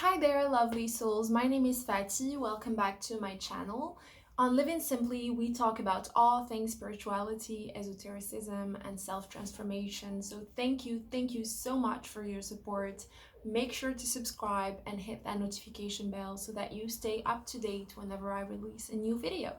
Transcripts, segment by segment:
Hi there, lovely souls. My name is Fatih. Welcome back to my channel. On Living Simply, we talk about all things spirituality, esotericism, and self-transformation. So thank you so much for your support. Make sure to subscribe and hit that notification bell so that you stay up to date whenever I release a new video.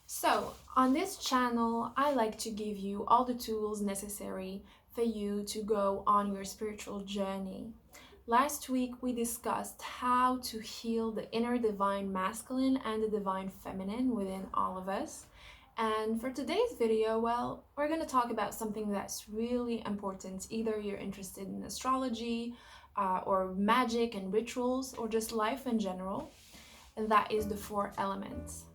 So on this channel, I like to give you all the tools necessary for you to go on your spiritual journey. Last week, we discussed how to heal the inner divine masculine and the divine feminine within all of us. And for today's video, well, we're going to talk about something that's really important. Either you're interested in astrology or magic and rituals or just life in general, and that is the 4 elements.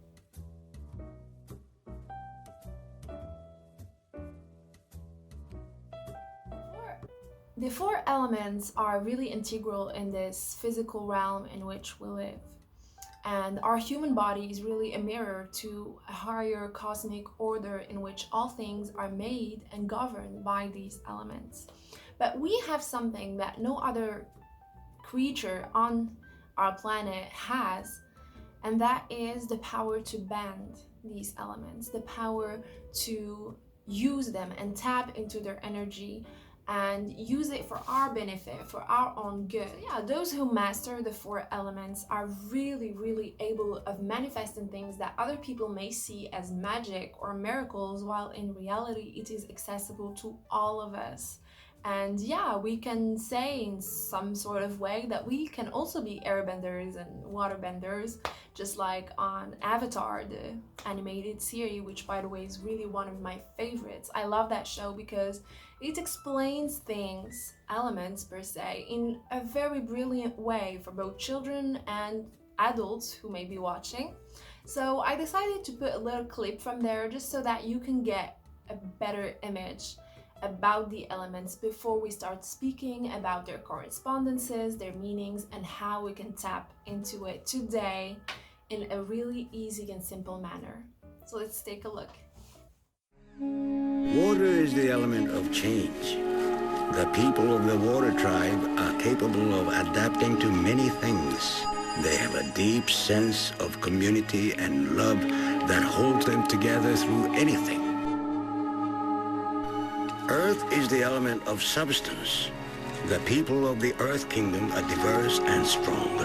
The 4 elements are really integral in this physical realm in which we live. And our human body is really a mirror to a higher cosmic order in which all things are made and governed by these elements. But we have something that no other creature on our planet has, and that is the power to bend these elements, the power to use them and tap into their energy and use it for our benefit, for our own good. Yeah, those who master the 4 elements are really able of manifesting things that other people may see as magic or miracles, while in reality it is accessible to all of us. And yeah, we can say in some sort of way that we can also be airbenders and waterbenders, just like on Avatar, the animated series, which by the way is really one of my favorites. I love that show because it explains things, elements per se, in a very brilliant way for both children and adults who may be watching. So I decided to put a little clip from there just so that you can get a better image about the elements before we start speaking about their correspondances, their meanings, and how we can tap into it today in a really easy and simple manner. So let's take a look. Water is the element of change. The people of the water tribe are capable of adapting to many things. They have a deep sense of community and love that holds them together through anything. Earth is the element of substance. The people of the Earth Kingdom are diverse and strong.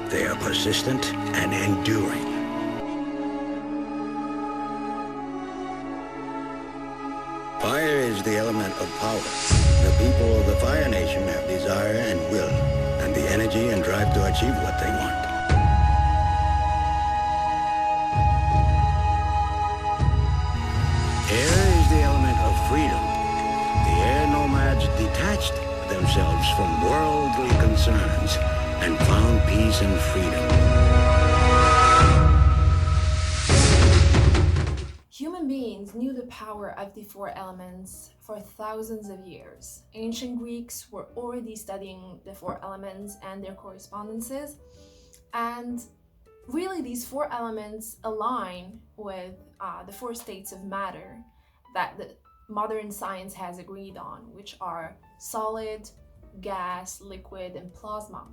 They are persistent and enduring. Fire is the element of power. The people of the Fire Nation have desire and will, and the energy and drive to achieve what they want. Air is the element of freedom. The air nomads detached themselves from worldly concerns and found peace and freedom. Human beings knew the power of the 4 elements for thousands of years. Ancient Greeks were already studying the 4 elements and their correspondances, and really these 4 elements align with the 4 states of matter that the modern science has agreed on, which are solid, gas, liquid, and plasma.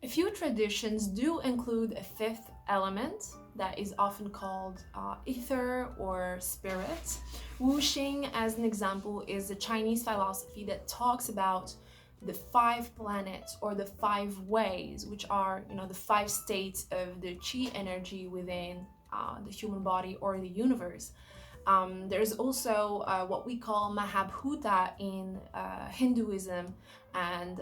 A few traditions do include a 5th element that is often called ether or spirit. Wuxing, as an example, is a Chinese philosophy that talks about the 5 planets or the 5 ways, which are, the 5 states of the chi energy within the human body or the universe. There's also what we call Mahabhuta in Hinduism and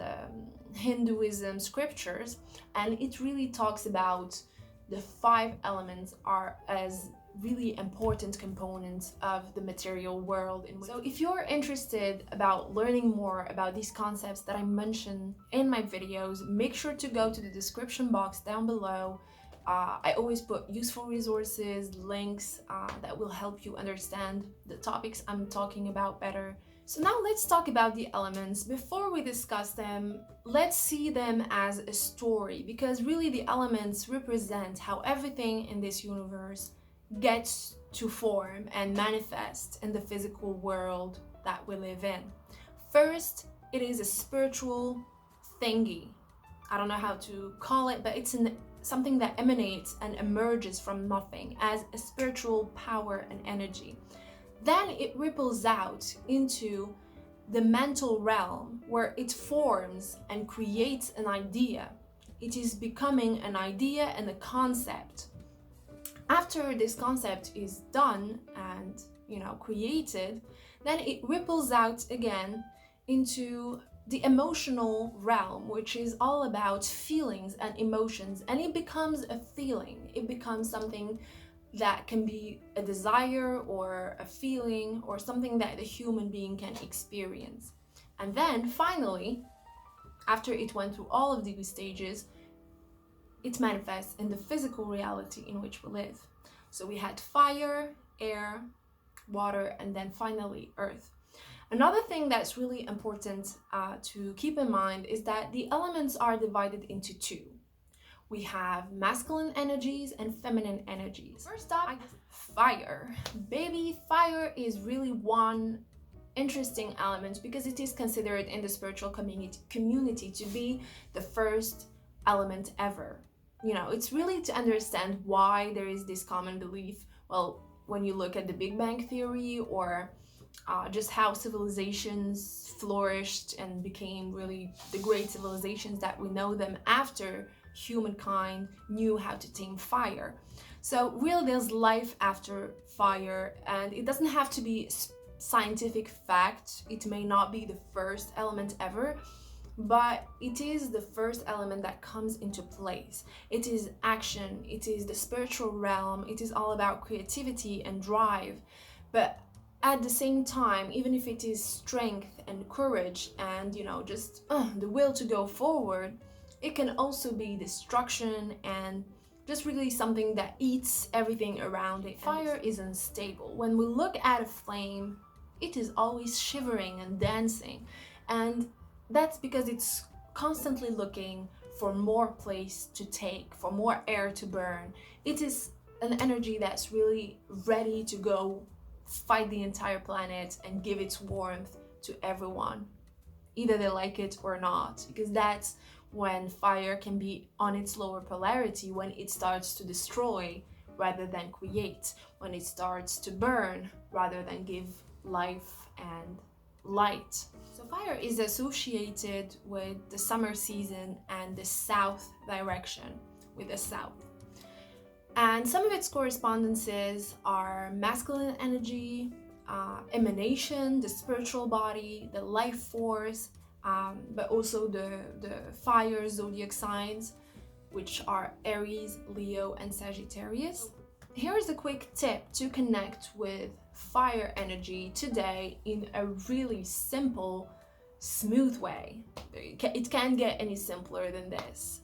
Hinduism scriptures, and it really talks about the 5 elements are as really important components of the material world. So if you're interested about learning more about these concepts that I mentioned in my videos, make sure to go to the description box down below. I always put useful resources, links that will help you understand the topics I'm talking about better. So now let's talk about the elements. Before we discuss them, let's see them as a story, because really the elements represent how everything in this universe gets to form and manifest in the physical world that we live in. First, it is a spiritual thingy, I don't know how to call it, but it's something that emanates and emerges from nothing as a spiritual power and energy. Then it ripples out into the mental realm where it forms and creates an idea. It is becoming an idea and a concept. After this concept is done and, created, then it ripples out again into the emotional realm, which is all about feelings and emotions, and it becomes a feeling. It becomes something that can be a desire or a feeling or something that the human being can experience. And then finally, after it went through all of these stages, it manifests in the physical reality in which we live. So we had fire, air, water, and then finally earth. Another thing that's really important to keep in mind is that the elements are divided into two. We have masculine energies and feminine energies. First up, fire. Baby, fire is really one interesting element because it is considered in the spiritual community to be the first element ever. It's really to understand why there is this common belief. Well, when you look at the Big Bang Theory or just how civilizations flourished and became really the great civilizations that we know them after humankind knew how to tame fire. So really there's life after fire, and it doesn't have to be scientific fact. It may not be the first element ever, but it is the first element that comes into place. It is action, it is the spiritual realm, it is all about creativity and drive. But at the same time, even if it is strength and courage and, just the will to go forward, it can also be destruction and just really something that eats everything around it. Fire is unstable. When we look at a flame, it is always shivering and dancing. And that's because it's constantly looking for more place to take, for more air to burn. It is an energy that's really ready to go fight the entire planet and give its warmth to everyone, either they like it or not, because that's when fire can be on its lower polarity, when it starts to destroy rather than create, when it starts to burn rather than give life and light. So fire is associated with the summer season and the south direction, with the south. And some of its correspondences are masculine energy, emanation, the spiritual body, the life force, but also the fire zodiac signs, which are Aries, Leo, and Sagittarius. Here's a quick tip to connect with fire energy today in a really simple, smooth way. It can't get any simpler than this.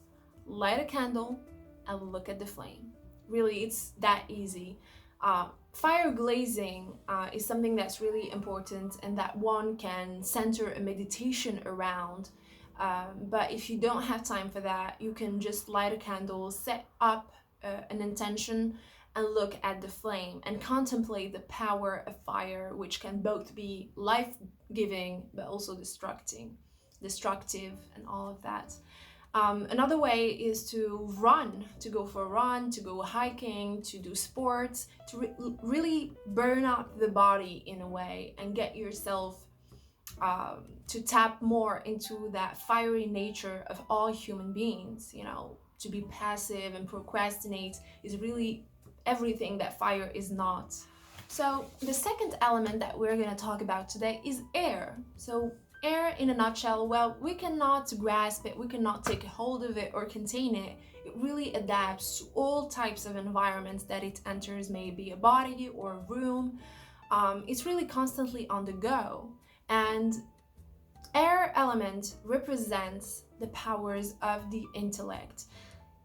Light a candle and look at the flame. Really, it's that easy. Fire glazing is something that's really important and that one can center a meditation around. But if you don't have time for that, you can just light a candle, set up an intention, and look at the flame and contemplate the power of fire, which can both be life-giving but also destructive and all of that. Another way is to run, to go for a run, to go hiking, to do sports, to really burn out the body in a way and get yourself to tap more into that fiery nature of all human beings. To be passive and procrastinate is really everything that fire is not. So the second element that we're going to talk about today is air. So air in a nutshell, well, we cannot grasp it, we cannot take a hold of it or contain it. It really adapts to all types of environments that it enters, maybe a body or a room. It's really constantly on the go. And air element represents the powers of the intellect.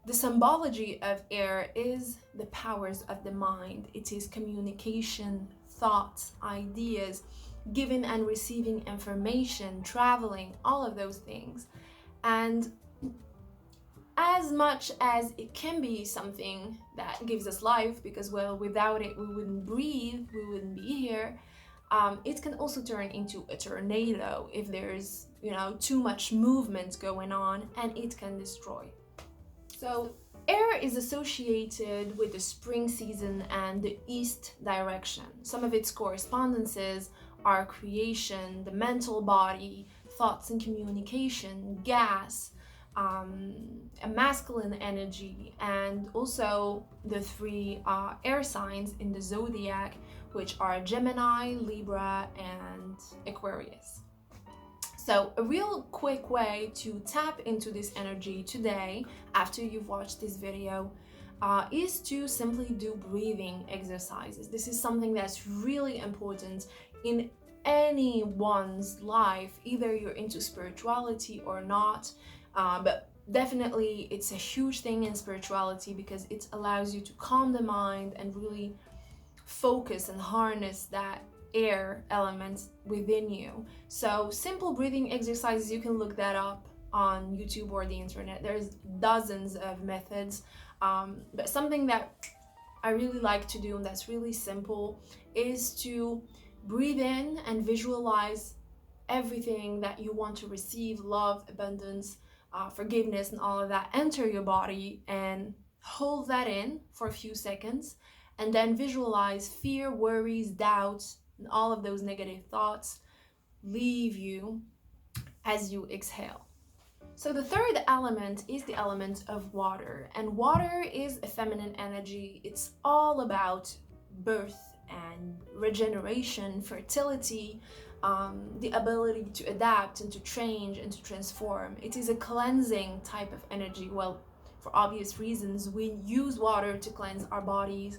The symbology of air is the powers of the mind. It is communication, thoughts, ideas, giving and receiving information, traveling, all of those things. And as much as it can be something that gives us life, because, well, without it we wouldn't breathe, we wouldn't be here, It can also turn into a tornado if there's, too much movement going on, and it can destroy. So air is associated with the spring season and the east direction. Some of its correspondences are creation, the mental body, thoughts and communication, gas, a masculine energy, and also the three air signs in the zodiac, which are Gemini, Libra, and Aquarius. So a real quick way to tap into this energy today, after you've watched this video, is to simply do breathing exercises. This is something that's really important in anyone's life, either you're into spirituality or not, but definitely it's a huge thing in spirituality because it allows you to calm the mind and really focus and harness that air element within you. So simple breathing exercises, you can look that up on YouTube or the internet. There's dozens of methods, but something that I really like to do, and that's really simple, is to breathe in and visualize everything that you want to receive: love, abundance, forgiveness, and all of that enter your body, and hold that in for a few seconds, and then visualize fear, worries, doubts, and all of those negative thoughts leave you as you exhale. So the third element is the element of water, and water is a feminine energy. It's all about birth and regeneration, fertility, the ability to adapt and to change and to transform. It is a cleansing type of energy. Well, for obvious reasons, we use water to cleanse our bodies,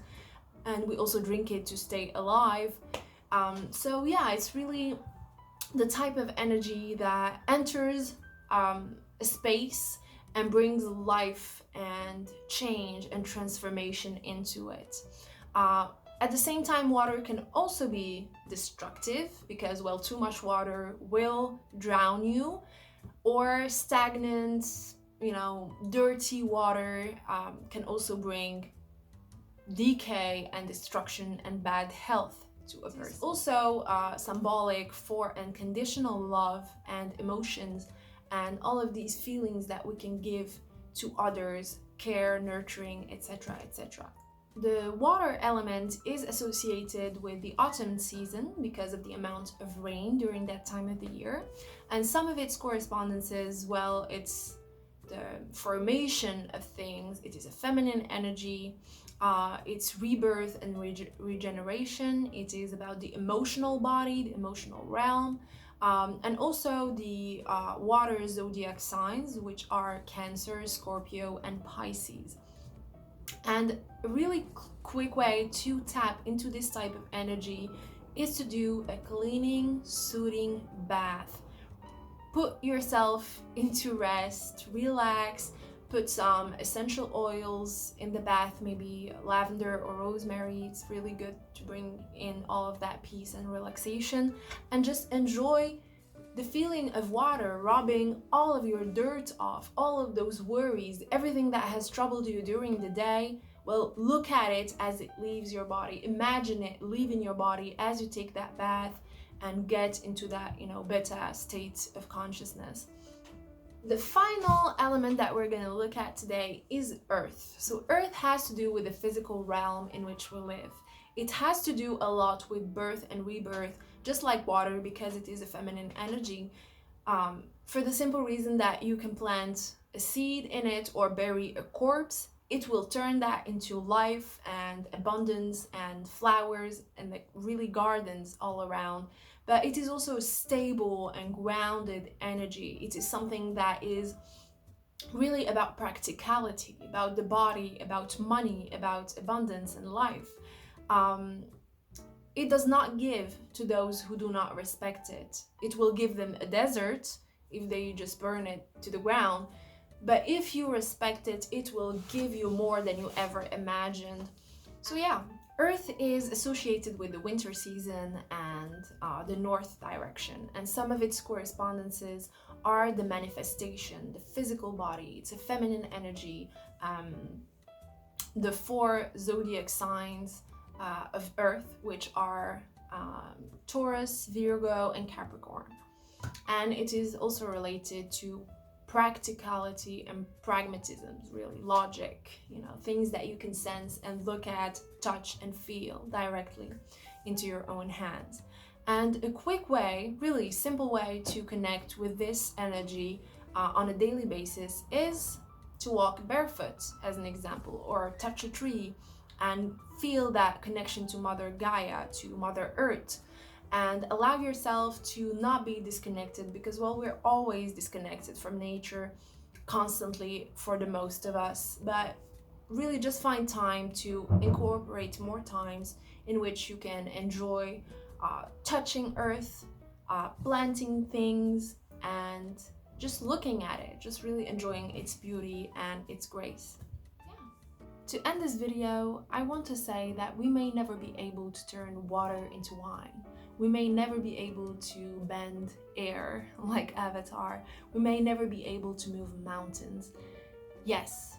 and we also drink it to stay alive. So yeah, it's really the type of energy that enters a space and brings life and change and transformation into it. At the same time, water can also be destructive because, well, too much water will drown you, or stagnant, dirty water can also bring decay and destruction and bad health to a person. Also symbolic for unconditional love and emotions and all of these feelings that we can give to others, care, nurturing, etc., etc. The water element is associated with the autumn season because of the amount of rain during that time of the year, and some of its correspondences, well, it's the formation of things. It is a feminine energy. It's rebirth and regeneration. It is about the emotional body, the emotional realm, and also the water zodiac signs, which are Cancer, Scorpio, and Pisces. And a really quick way to tap into this type of energy is to do a cleaning, soothing bath. Put yourself into rest, relax, put some essential oils in the bath, maybe lavender or rosemary. It's really good to bring in all of that peace and relaxation, and just enjoy the feeling of water rubbing all of your dirt off, all of those worries, everything that has troubled you during the day. Well, look at it as it leaves your body. Imagine it leaving your body as you take that bath and get into that, beta state of consciousness. The final element that we're going to look at today is Earth. So Earth has to do with the physical realm in which we live. It has to do a lot with birth and rebirth, just like water, because it is a feminine energy, for the simple reason that you can plant a seed in it or bury a corpse. It will turn that into life and abundance and flowers and really gardens all around. But it is also a stable and grounded energy. It is something that is really about practicality, about the body, about money, about abundance and life. It does not give to those who do not respect it. It will give them a desert if they just burn it to the ground. But if you respect it, it will give you more than you ever imagined. So yeah, Earth is associated with the winter season and the north direction. And some of its correspondences are the manifestation, the physical body. It's a feminine energy. The 4 zodiac signs of Earth, which are Taurus, Virgo, and Capricorn. And it is also related to practicality and pragmatism, really logic, things that you can sense and look at, touch, and feel directly into your own hands. And a quick way, really simple way to connect with this energy on a daily basis is to walk barefoot, as an example, or touch a tree and feel that connection to Mother Gaia, to Mother Earth, and allow yourself to not be disconnected, because, well, we're always disconnected from nature constantly for the most of us. But really just find time to incorporate more times in which you can enjoy touching earth, planting things, and just looking at it, just really enjoying its beauty and its grace. To end this video, I want to say that we may never be able to turn water into wine. We may never be able to bend air like Avatar. We may never be able to move mountains. Yes,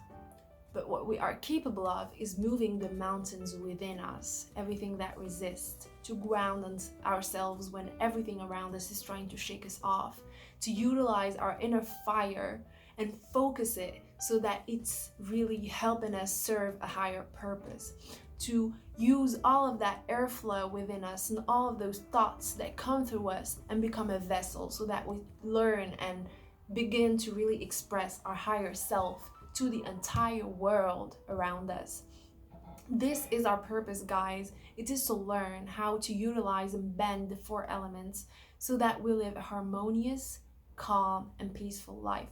but what we are capable of is moving the mountains within us, everything that resists, to ground ourselves when everything around us is trying to shake us off, to utilize our inner fire and focus it so that it's really helping us serve a higher purpose, to use all of that airflow within us and all of those thoughts that come through us and become a vessel so that we learn and begin to really express our higher self to the entire world around us. This is our purpose, guys. It is to learn how to utilize and bend the 4 elements so that we live a harmonious, calm, and peaceful life.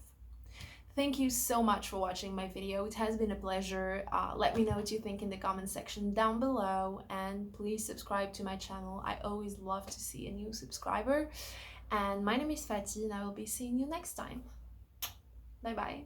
Thank you so much for watching my video. It has been a pleasure. Let me know what you think in the comment section down below, and please subscribe to my channel. I always love to see a new subscriber. And my name is Fatih, and I will be seeing you next time. Bye bye.